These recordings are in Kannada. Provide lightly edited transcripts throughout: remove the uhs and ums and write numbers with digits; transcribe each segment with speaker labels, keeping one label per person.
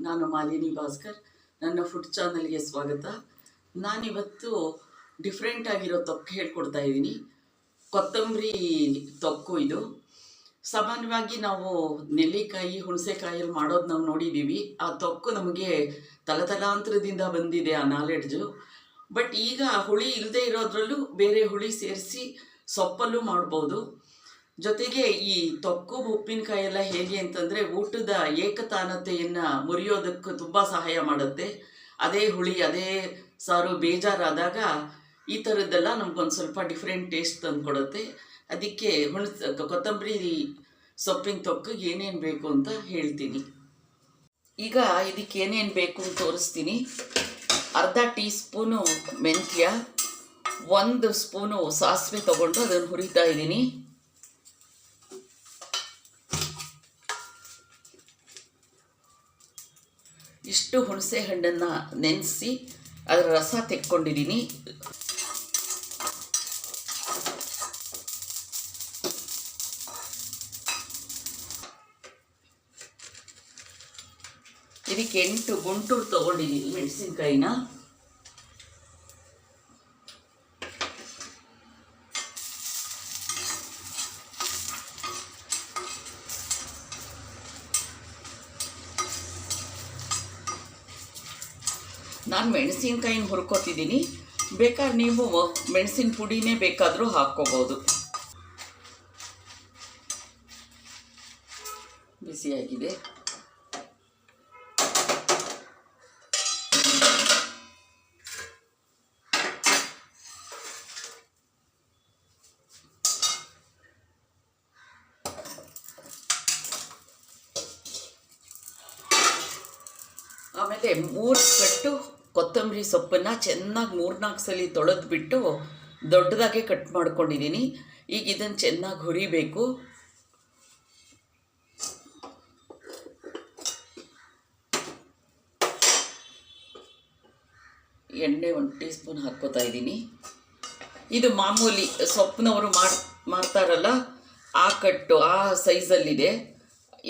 Speaker 1: ನಾನು ಮಾಲಿನಿ ಭಾಸ್ಕರ್. ನನ್ನ ಫುಡ್ ಚಾನಲ್ಗೆ ಸ್ವಾಗತ. ನಾನಿವತ್ತು ಡಿಫ್ರೆಂಟ್ ಆಗಿರೋ ತೊಕ್ಕು ಹೇಳ್ಕೊಡ್ತಾ ಇದ್ದೀನಿ. ಕೊತ್ತಂಬರಿ ತೊಕ್ಕು ಇದು. ಸಾಮಾನ್ಯವಾಗಿ ನಾವು ನೆಲ್ಲಿಕಾಯಿ ಹುಣಸೆಕಾಯಲ್ಲಿ ಮಾಡೋದು ನಾವು ನೋಡಿದ್ದೀವಿ. ಆ ತೊಕ್ಕು ನಮಗೆ ತಲತಲಾಂತರದಿಂದ ಬಂದಿದೆ ಆ ನಾಲೆಡ್ಜು. ಬಟ್ ಈಗ ಹುಳಿ ಇಲ್ಲದೆ ಇರೋದ್ರಲ್ಲೂ ಬೇರೆ ಹುಳಿ ಸೇರಿಸಿ ಸೊಪ್ಪಲ್ಲೂ ಮಾಡ್ಬೋದು. ಜೊತೆಗೆ ಈ ತೊಕ್ಕು ಉಪ್ಪಿನಕಾಯಿ ಎಲ್ಲ ಹೇಗೆ ಅಂತಂದರೆ ಊಟದ ಏಕತಾನತೆಯನ್ನು ಮುರಿಯೋದಕ್ಕೆ ತುಂಬ ಸಹಾಯ ಮಾಡುತ್ತೆ. ಅದೇ ಹುಳಿ ಅದೇ ಸಾರು ಬೇಜಾರಾದಾಗ ಈ ಥರದ್ದೆಲ್ಲ ನಮ್ಗೊಂದು ಸ್ವಲ್ಪ ಡಿಫ್ರೆಂಟ್ ಟೇಸ್ಟ್ ತಂದುಕೊಡುತ್ತೆ. ಅದಕ್ಕೆ ಕೊತ್ತಂಬರಿ ಸೊಪ್ಪಿನ ತೊಕ್ಕಿಗೆ ಏನೇನು ಬೇಕು ಅಂತ ಹೇಳ್ತೀನಿ. ಈಗ ಇದಕ್ಕೆ ಏನೇನು ಬೇಕು ಅಂತ ತೋರಿಸ್ತೀನಿ. ಅರ್ಧ ಟೀ ಸ್ಪೂನು ಮೆಂತ್ಯ, 1 ಸ್ಪೂನು ಸಾಸಿವೆ ತೊಗೊಂಡು ಅದನ್ನು ಹುರಿತಾ ಇದ್ದೀನಿ. ಇಷ್ಟು ಹುಣಸೆ ಹಣ್ಣನ್ನು ನೆನೆಸಿ ಅದರ ರಸ ತೆಕ್ಕೊಂಡಿದ್ದೀನಿ. ಇದಕ್ಕೆ 8 ಗುಂಟೂರು ತೊಗೊಂಡಿದ್ದೀನಿ ಮೆಣಸಿನ್ಕಾಯಿನ. ನಾನು ಮೆಣಸಿನ್ಕಾಯಿನ ಹುರ್ಕೋತಿದ್ದೀನಿ. ಬೇಕಾದ್ರೆ ನೀವು ಮೆಣಸಿನ ಪುಡಿನೇ ಬೇಕಾದರೂ ಹಾಕ್ಕೋಬೋದು. ಬಿಸಿಯಾಗಿದೆ. ಆಮೇಲೆ 3 ಕಟ್ಟು ಕೊತ್ತಂಬರಿ ಸೊಪ್ಪನ್ನು ಚೆನ್ನಾಗಿ 3-4 ಸಲ ತೊಳೆದ್ಬಿಟ್ಟು ದೊಡ್ಡದಾಗೆ ಕಟ್ ಮಾಡ್ಕೊಂಡಿದ್ದೀನಿ. ಈಗ ಇದನ್ನು ಚೆನ್ನಾಗಿ ಹುರಿಬೇಕು. ಎಣ್ಣೆ 1 ಟೀ ಸ್ಪೂನ್ ಹಾಕ್ಕೋತಾ ಇದ್ದೀನಿ. ಇದು ಮಾಮೂಲಿ ಸೊಪ್ಪಿನವರು ಮಾಡ್ತಾರಲ್ಲ ಆ ಕಟ್ಟು ಆ ಸೈಜಲ್ಲಿದೆ.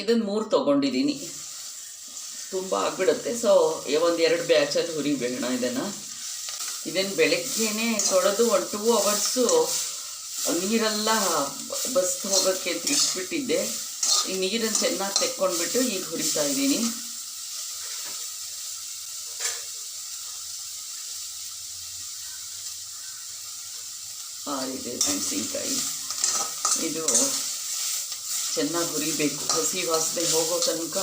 Speaker 1: ಇದನ್ನು 3 ತೊಗೊಂಡಿದ್ದೀನಿ. ತುಂಬ ಆಗಿಬಿಡುತ್ತೆ. ಸೊ 1-2 ಬ್ಯಾಚಲ್ಲಿ ಹುರಿಬೇಡ ಇದನ್ನು ಬೆಳಗ್ಗೆನೇ ತೊಳೆದು 1-2 ಅವರ್ಸು ನೀರೆಲ್ಲ ಬಸ್ದು ಹೋಗೋಕ್ಕೆ ಅಂತ ಇಟ್ಬಿಟ್ಟಿದ್ದೆ. ಈ ನೀರನ್ನು ಚೆನ್ನಾಗಿ ತೆಕ್ಕೊಂಡ್ಬಿಟ್ಟು ಈಗ ಹುರಿತಾ ಇದ್ದೀನಿ. ಆರಿದೆ ಮೆಣಸಿನ್ಕಾಯಿ. ಇದು ಚೆನ್ನಾಗಿ ಹುರಿಬೇಕು. ಹಸಿ ವಾಸನೆ ಹೋಗೋ ತನಕ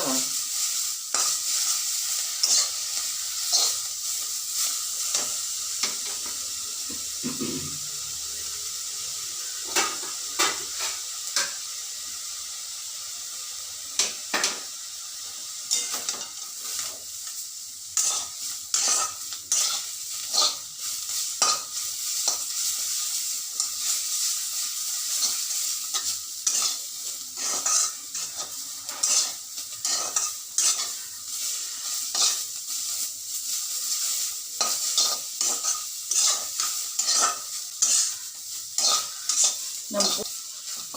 Speaker 1: ನಮ್ಮ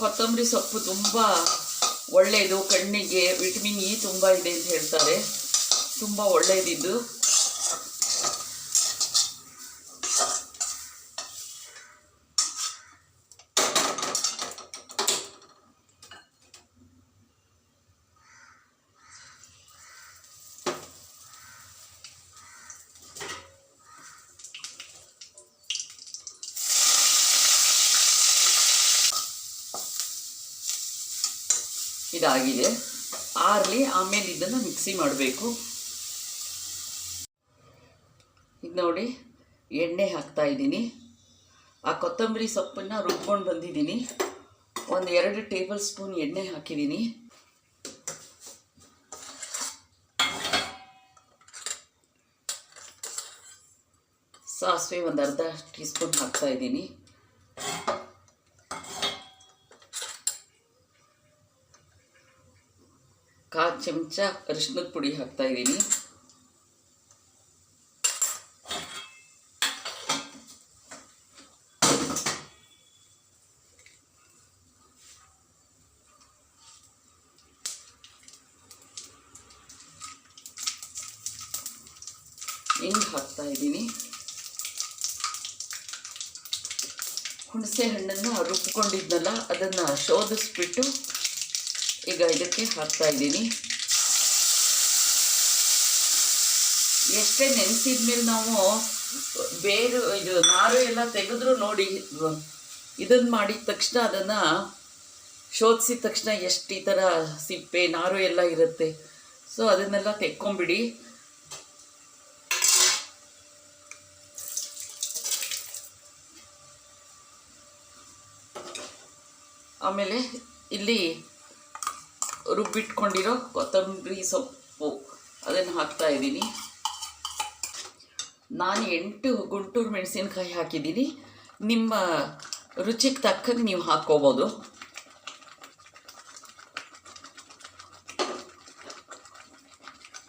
Speaker 1: ಕೊತ್ತಂಬರಿ ಸೊಪ್ಪು ತುಂಬ ಒಳ್ಳೆಯದು. ಕಣ್ಣಿಗೆ ವಿಟಮಿನ್ ಇ ತುಂಬ ಇದೆ ಅಂತ ಹೇಳ್ತಾರೆ. ತುಂಬ ಒಳ್ಳೆಯದಿದ್ದು. ಇದಾಗಿದೆ. ಆರಲಿ ಆಮೇಲೆ ಇದನ್ನು ಮಿಕ್ಸಿ ಮಾಡಬೇಕು. ಇದು ನೋಡಿ ಎಣ್ಣೆ ಹಾಕ್ತಾ ಇದ್ದೀನಿ. ಆ ಕೊತ್ತಂಬರಿ ಸೊಪ್ಪನ್ನು ರುಬ್ಕೊಂಡು ಬಂದಿದ್ದೀನಿ. 1-2 ಟೇಬಲ್ ಸ್ಪೂನ್ ಎಣ್ಣೆ ಹಾಕಿದ್ದೀನಿ. ಸಾಸಿವೆ 1/2 ಟೀ ಸ್ಪೂನ್ ಹಾಕ್ತಾ ಇದ್ದೀನಿ. ಕಾಲು ಚಮಚ ಅರಿಶಿನದ ಪುಡಿ ಹಾಕ್ತಾ ಇದ್ದೀನಿ. ಹಿಂಗೆ ಹಾಕ್ತಾಯಿದ್ದೀನಿ. ಹುಣಸೆ ಹಣ್ಣನ್ನು ರುಬ್ಕೊಂಡಿದ್ನಲ್ಲ ಅದನ್ನು ಶೋಧಿಸ್ಬಿಟ್ಟು ಈಗ ಇದಕ್ಕೆ ಹಾಕ್ತಾಯಿದ್ದೀನಿ. ಎಷ್ಟೇ ನೆನೆಸಿದ ಮೇಲೆ ನಾವು ಬೇರು ಇದು ನಾರು ಎಲ್ಲ ತೆಗೆದ್ರೂ ನೋಡಿ, ಇದನ್ನು ಮಾಡಿದ ತಕ್ಷಣ ಅದನ್ನು ಶೋಧಿಸಿದ ತಕ್ಷಣ ಎಷ್ಟು ಈ ಥರ ಸಿಪ್ಪೆ ನಾರು ಎಲ್ಲ ಇರುತ್ತೆ. ಸೊ ಅದನ್ನೆಲ್ಲ ತೆಕ್ಕೊಂಬಿಡಿ. ಆಮೇಲೆ ಇಲ್ಲಿ ರುಬ್ಬಿಟ್ಕೊಂಡಿರೋ ಕೊತ್ತಂಬರಿ ಸೊಪ್ಪು ಅದನ್ನು ಹಾಕ್ತಾಯಿದ್ದೀನಿ. ನಾನು 8 ಗುಂಟೂರು ಮೆಣಸಿನ್ಕಾಯಿ ಹಾಕಿದ್ದೀನಿ. ನಿಮ್ಮ ರುಚಿಗೆ ತಕ್ಕಂಗೆ ನೀವು ಹಾಕ್ಕೋಬೋದು.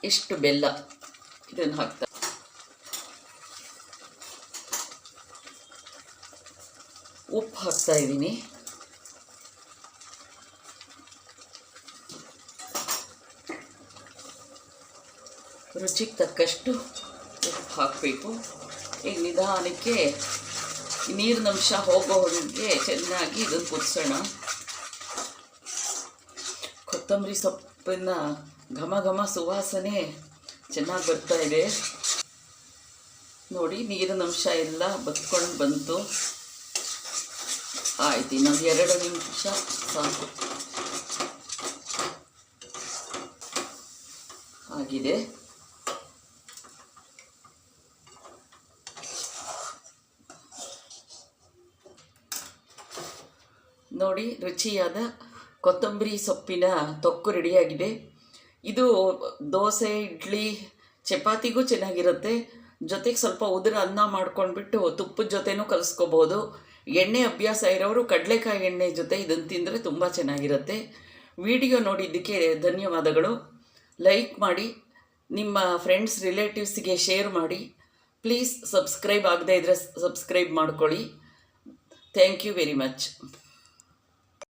Speaker 1: ಇಷ್ಟು ಬೆಲ್ಲ ಇದನ್ನು ಹಾಕ್ತಾ, ಉಪ್ಪು ಹಾಕ್ತಾಯಿದ್ದೀನಿ. ರುಚಿಗೆ ತಕ್ಕಷ್ಟು ಉಪ್ಪು ಹಾಕಬೇಕು. ಈಗ ನಿಧಾನಕ್ಕೆ ನೀರಿನಂಶ ಹೋಗೋವರೆಗೆ ಚೆನ್ನಾಗಿ ಇದನ್ನು ಕುದಿಸೋಣ. ಕೊತ್ತಂಬರಿ ಸೊಪ್ಪಿನ ಘಮ ಘಮ ಸುವಾಸನೆ ಚೆನ್ನಾಗಿ ಬರ್ತಾ ಇದೆ ನೋಡಿ. ನೀರಿನಂಶ ಎಲ್ಲ ಬತ್ಕೊಂಡು ಬಂತು. ಆಯ್ತು, ಇನ್ನೊಂದು 2 ನಿಮಿಷ ಸಾಕು. ಆಗಿದೆ. ನೋಡಿ, ರುಚಿಯಾದ ಕೊತ್ತಂಬರಿ ಸೊಪ್ಪಿನ ತೊಕ್ಕು ರೆಡಿಯಾಗಿದೆ. ಇದು ದೋಸೆ, ಇಡ್ಲಿ, ಚಪಾತಿಗೂ ಚೆನ್ನಾಗಿರುತ್ತೆ. ಜೊತೆಗೆ ಸ್ವಲ್ಪ ಉದುರ ಅನ್ನ ಮಾಡ್ಕೊಂಡ್ಬಿಟ್ಟು ತುಪ್ಪದ ಜೊತೆನೂ ಕಲಿಸ್ಕೋಬೋದು. ಎಣ್ಣೆ ಅಭ್ಯಾಸ ಇರೋರು ಕಡಲೆಕಾಯಿ ಎಣ್ಣೆ ಜೊತೆ ಇದನ್ನು ತಿಂದರೆ ತುಂಬ ಚೆನ್ನಾಗಿರುತ್ತೆ. ವಿಡಿಯೋ ನೋಡಿದ್ದಕ್ಕೆ ಧನ್ಯವಾದಗಳು. ಲೈಕ್ ಮಾಡಿ, ನಿಮ್ಮ ಫ್ರೆಂಡ್ಸ್ ರಿಲೇಟಿವ್ಸ್ಗೆ ಶೇರ್ ಮಾಡಿ. ಪ್ಲೀಸ್ ಸಬ್ಸ್ಕ್ರೈಬ್ ಆಗದೇ ಇದ್ದರೆ ಸಬ್ಸ್ಕ್ರೈಬ್ ಮಾಡ್ಕೊಳ್ಳಿ. Thank you very much.